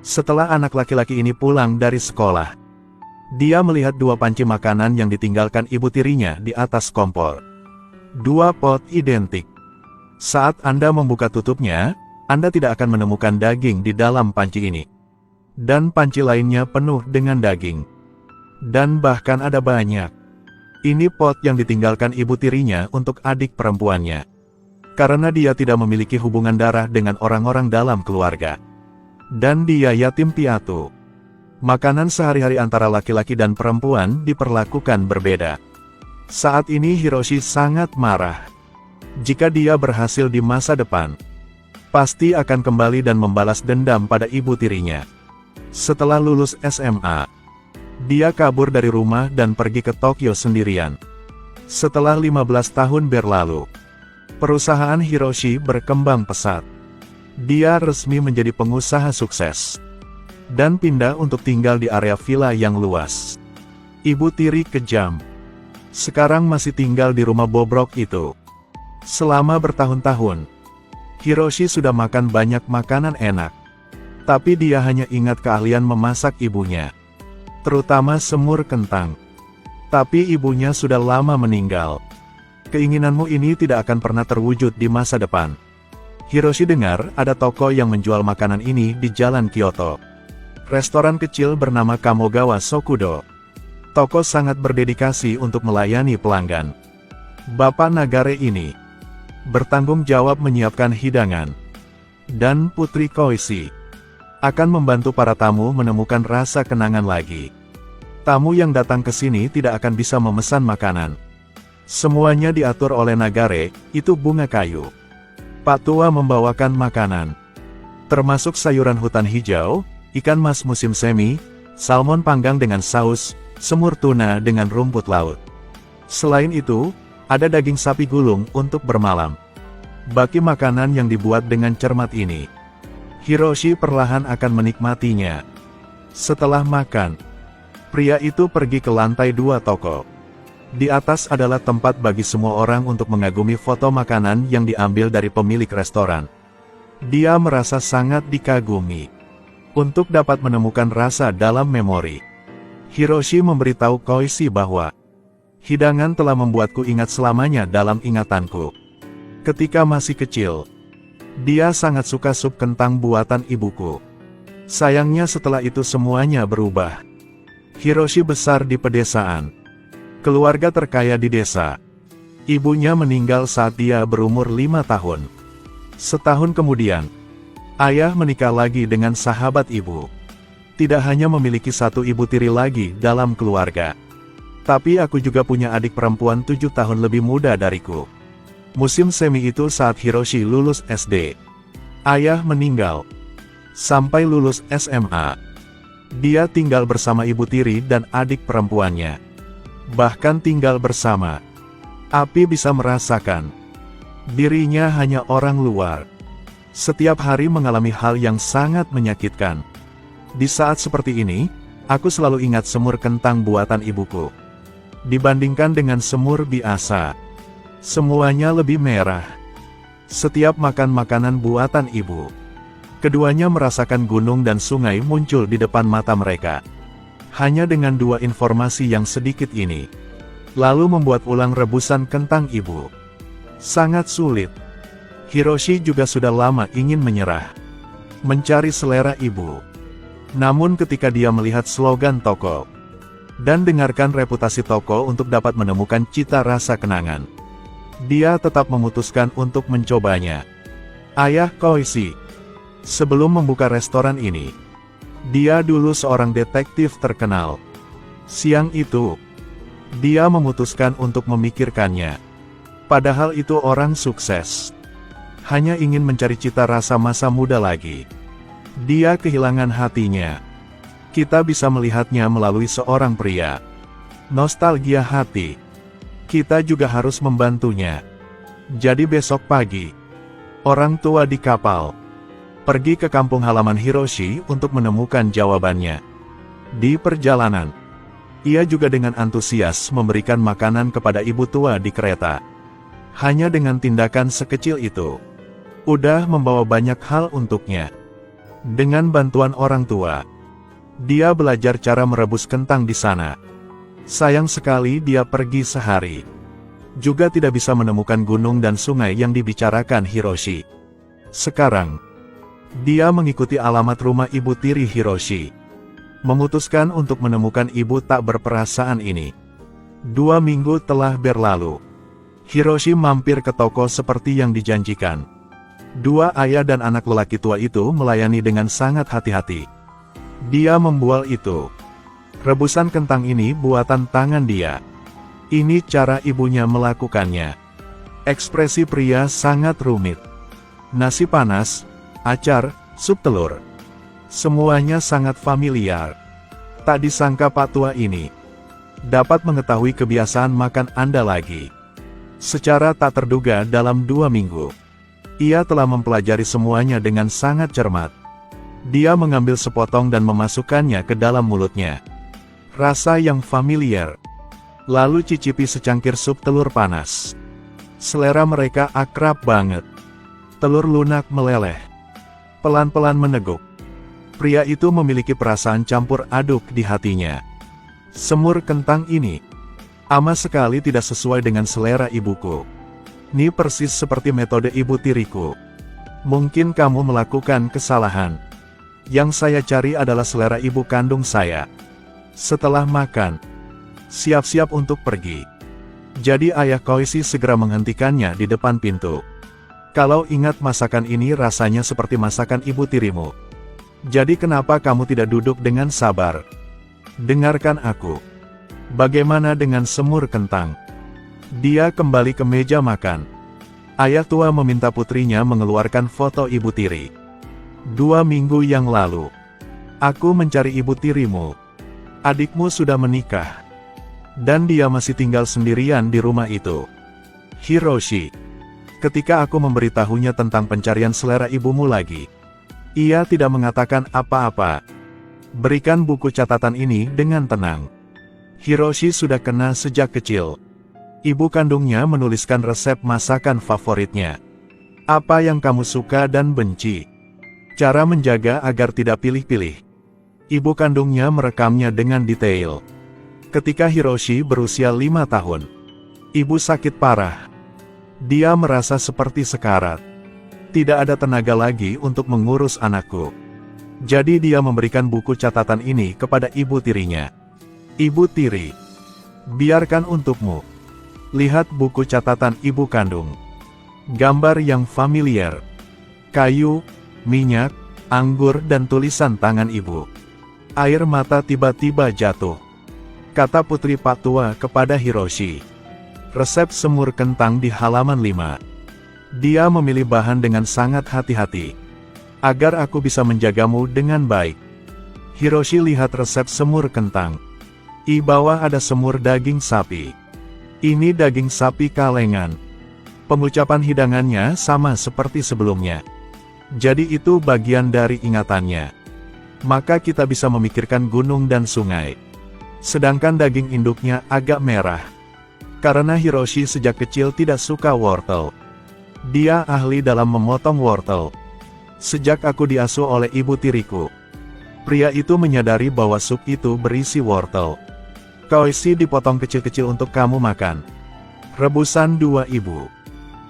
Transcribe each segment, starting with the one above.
Setelah anak laki-laki ini pulang dari sekolah, dia melihat dua panci makanan yang ditinggalkan ibu tirinya di atas kompor. Dua pot identik. Saat Anda membuka tutupnya, Anda tidak akan menemukan daging di dalam panci ini. Dan panci lainnya penuh dengan daging. Dan bahkan ada banyak. Ini pot yang ditinggalkan ibu tirinya untuk adik perempuannya. Karena dia tidak memiliki hubungan darah dengan orang-orang dalam keluarga. Dan dia yatim piatu. Makanan sehari-hari antara laki-laki dan perempuan diperlakukan berbeda. Saat ini Hiroshi sangat marah. Jika dia berhasil di masa depan, pasti akan kembali dan membalas dendam pada ibu tirinya. Setelah lulus SMA, dia kabur dari rumah dan pergi ke Tokyo sendirian. Setelah 15 tahun berlalu, perusahaan Hiroshi berkembang pesat. Dia resmi menjadi pengusaha sukses. Dan pindah untuk tinggal di area villa yang luas. Ibu tiri kejam. Sekarang masih tinggal di rumah bobrok itu. Selama bertahun-tahun, Hiroshi sudah makan banyak makanan enak. Tapi dia hanya ingat keahlian memasak ibunya. Terutama semur kentang. Tapi ibunya sudah lama meninggal. Keinginanmu ini tidak akan pernah terwujud di masa depan. Hiroshi dengar ada toko yang menjual makanan ini di Jalan Kyoto. Restoran kecil bernama Kamogawa Sokudo. Toko sangat berdedikasi untuk melayani pelanggan. Bapak Nagare ini bertanggung jawab menyiapkan hidangan. Dan Putri Koichi akan membantu para tamu menemukan rasa kenangan lagi. Tamu yang datang ke sini tidak akan bisa memesan makanan. Semuanya diatur oleh Nagare, itu bunga kayu. Pak Tua membawakan makanan, termasuk sayuran hutan hijau, ikan mas musim semi, salmon panggang dengan saus, semur tuna dengan rumput laut. Selain itu, ada daging sapi gulung untuk bermalam. Baki makanan yang dibuat dengan cermat ini, Hiroshi perlahan akan menikmatinya. Setelah makan, pria itu pergi ke lantai 2 toko. Di atas adalah tempat bagi semua orang untuk mengagumi foto makanan yang diambil dari pemilik restoran. Dia merasa sangat dikagumi. Untuk dapat menemukan rasa dalam memori, Hiroshi memberitahu Koichi bahwa hidangan telah membuatku ingat selamanya dalam ingatanku. Ketika masih kecil, dia sangat suka sup kentang buatan ibuku. Sayangnya setelah itu semuanya berubah. Hiroshi besar di pedesaan. Keluarga terkaya di desa. Ibunya meninggal saat dia berumur 5 tahun. Setahun kemudian, ayah menikah lagi dengan sahabat ibu. Tidak hanya memiliki satu ibu tiri lagi dalam keluarga, tapi aku juga punya adik perempuan 7 tahun lebih muda dariku. Musim semi itu saat Hiroshi lulus SD. Ayah meninggal. Sampai lulus SMA, dia tinggal bersama ibu tiri dan adik perempuannya. Bahkan tinggal bersama. Api bisa merasakan. Dirinya hanya orang luar. Setiap hari mengalami hal yang sangat menyakitkan. Di saat seperti ini, aku selalu ingat semur kentang buatan ibuku. Dibandingkan dengan semur biasa, semuanya lebih merah. Setiap makan makanan buatan ibu, keduanya merasakan gunung dan sungai muncul di depan mata mereka. Hanya dengan dua informasi yang sedikit ini, lalu membuat ulang rebusan kentang ibu. Sangat sulit. Hiroshi juga sudah lama ingin menyerah, mencari selera ibu. Namun ketika dia melihat slogan toko, dan dengarkan reputasi toko untuk dapat menemukan cita rasa kenangan, dia tetap memutuskan untuk mencobanya. Ayah Koichi, sebelum membuka restoran ini, dia dulu seorang detektif terkenal. Siang itu, dia memutuskan untuk memikirkannya. Padahal itu orang sukses. Hanya ingin mencari cita rasa masa muda lagi. Dia kehilangan hatinya. Kita bisa melihatnya melalui seorang pria. Nostalgia hati. Kita juga harus membantunya. Jadi besok pagi, orang tua di kapal pergi ke kampung halaman Hiroshi untuk menemukan jawabannya. Di perjalanan, ia juga dengan antusias memberikan makanan kepada ibu tua di kereta. Hanya dengan tindakan sekecil itu, udah membawa banyak hal untuknya. Dengan bantuan orang tua, dia belajar cara merebus kentang di sana. Sayang sekali dia pergi sehari. Juga tidak bisa menemukan gunung dan sungai yang dibicarakan Hiroshi. Sekarang, dia mengikuti alamat rumah ibu tiri Hiroshi. Memutuskan untuk menemukan ibu tak berperasaan ini. 2 minggu telah berlalu. Hiroshi mampir ke toko seperti yang dijanjikan. 2 ayah dan anak lelaki tua itu melayani dengan sangat hati-hati. Dia membual itu. Rebusan kentang ini buatan tangan dia. Ini cara ibunya melakukannya. Ekspresi pria sangat rumit. Nasi panas, acar, sup telur. Semuanya sangat familiar. Tak disangka Pak Tua ini dapat mengetahui kebiasaan makan Anda lagi. Secara tak terduga dalam 2 minggu, ia telah mempelajari semuanya dengan sangat cermat. Dia mengambil sepotong dan memasukkannya ke dalam mulutnya. Rasa yang familiar. Lalu cicipi secangkir sup telur panas. Selera mereka akrab banget. Telur lunak meleleh. Pelan-pelan meneguk. Pria itu memiliki perasaan campur aduk di hatinya. Semur kentang ini amat sekali tidak sesuai dengan selera ibuku. Ini persis seperti metode ibu tiriku. Mungkin kamu melakukan kesalahan. Yang saya cari adalah selera ibu kandung saya. Setelah makan, siap-siap untuk pergi. Jadi ayah Koichi segera menghentikannya di depan pintu. Kalau ingat masakan ini rasanya seperti masakan ibu tirimu. Jadi kenapa kamu tidak duduk dengan sabar? Dengarkan aku. Bagaimana dengan semur kentang? Dia kembali ke meja makan. Ayah tua meminta putrinya mengeluarkan foto ibu tiri. 2 minggu yang lalu, aku mencari ibu tirimu. Adikmu sudah menikah. Dan dia masih tinggal sendirian di rumah itu. Hiroshi. Ketika aku memberitahunya tentang pencarian selera ibumu lagi, ia tidak mengatakan apa-apa. Berikan buku catatan ini dengan tenang. Hiroshi sudah kena sejak kecil. Ibu kandungnya menuliskan resep masakan favoritnya. Apa yang kamu suka dan benci. Cara menjaga agar tidak pilih-pilih. Ibu kandungnya merekamnya dengan detail. Ketika Hiroshi berusia 5 tahun, ibu sakit parah. Dia merasa seperti sekarat. Tidak ada tenaga lagi untuk mengurus anakku. Jadi dia memberikan buku catatan ini kepada ibu tirinya. Ibu tiri, biarkan untukmu. Lihat buku catatan ibu kandung. Gambar yang familiar. Kayu, minyak, anggur dan tulisan tangan ibu. Air mata tiba-tiba jatuh. Kata putri Pak Tua kepada Hiroshi. Resep semur kentang di halaman 5. Dia memilih bahan dengan sangat hati-hati. Agar aku bisa menjagamu dengan baik. Hiroshi lihat resep semur kentang. Di bawah ada semur daging sapi. Ini daging sapi kalengan. Pengucapan hidangannya sama seperti sebelumnya. Jadi itu bagian dari ingatannya. Maka kita bisa memikirkan gunung dan sungai. Sedangkan daging induknya agak merah. Karena Hiroshi sejak kecil tidak suka wortel. Dia ahli dalam memotong wortel. Sejak aku diasuh oleh ibu tiriku, pria itu menyadari bahwa sup itu berisi wortel. Koichi dipotong kecil-kecil untuk kamu makan. Rebusan 2 ibu.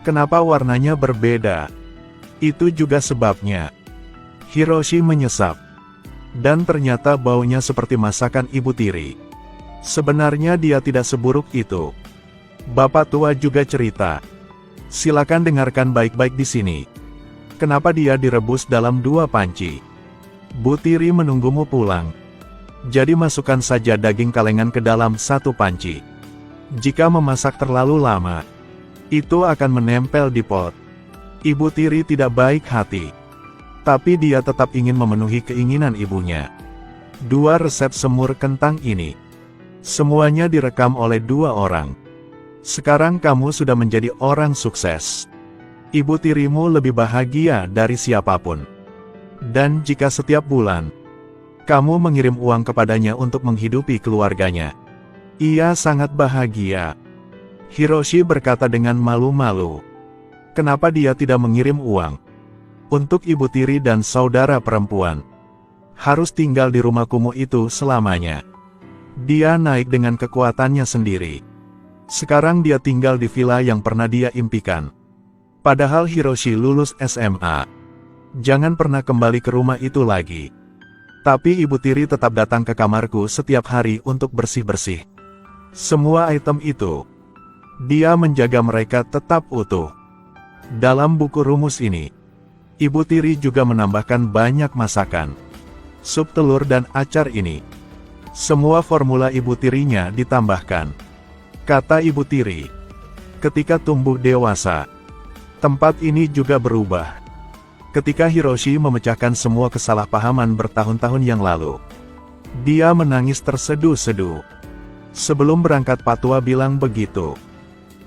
Kenapa warnanya berbeda? Itu juga sebabnya. Hiroshi menyesap. Dan ternyata baunya seperti masakan ibu tiri. Sebenarnya dia tidak seburuk itu. Bapak tua juga cerita. Silakan dengarkan baik-baik di sini. Kenapa dia direbus dalam 2 panci? Bu tiri menunggumu pulang. Jadi masukkan saja daging kalengan ke dalam 1 panci. Jika memasak terlalu lama, itu akan menempel di pot. Ibu tiri tidak baik hati. Tapi dia tetap ingin memenuhi keinginan ibunya. 2 resep semur kentang ini. Semuanya direkam oleh 2 orang. Sekarang kamu sudah menjadi orang sukses. Ibu tirimu lebih bahagia dari siapapun. Dan jika setiap bulan, kamu mengirim uang kepadanya untuk menghidupi keluarganya, ia sangat bahagia. Hiroshi berkata dengan malu-malu. Kenapa dia tidak mengirim uang? Untuk Ibu Tiri dan saudara perempuan, harus tinggal di rumah kumuh itu selamanya. Dia naik dengan kekuatannya sendiri. Sekarang dia tinggal di villa yang pernah dia impikan. Padahal Hiroshi lulus SMA. Jangan pernah kembali ke rumah itu lagi. Tapi Ibu Tiri tetap datang ke kamarku setiap hari untuk bersih-bersih. Semua item itu, dia menjaga mereka tetap utuh. Dalam buku rumus ini, Ibu Tiri juga menambahkan banyak masakan. Sup telur dan acar ini, semua formula Ibu Tirinya ditambahkan. Kata Ibu Tiri, ketika tumbuh dewasa, tempat ini juga berubah. Ketika Hiroshi memecahkan semua kesalahpahaman bertahun-tahun yang lalu, dia menangis terseduh-seduh. Sebelum berangkat Patwa bilang begitu.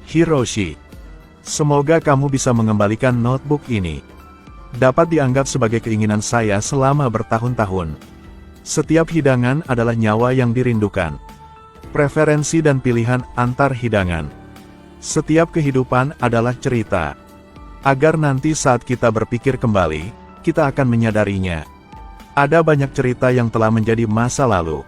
Hiroshi, semoga kamu bisa mengembalikan notebook ini. Dapat dianggap sebagai keinginan saya selama bertahun-tahun. Setiap hidangan adalah nyawa yang dirindukan. Preferensi dan pilihan antar hidangan. Setiap kehidupan adalah cerita. Agar nanti saat kita berpikir kembali, kita akan menyadarinya. Ada banyak cerita yang telah menjadi masa lalu.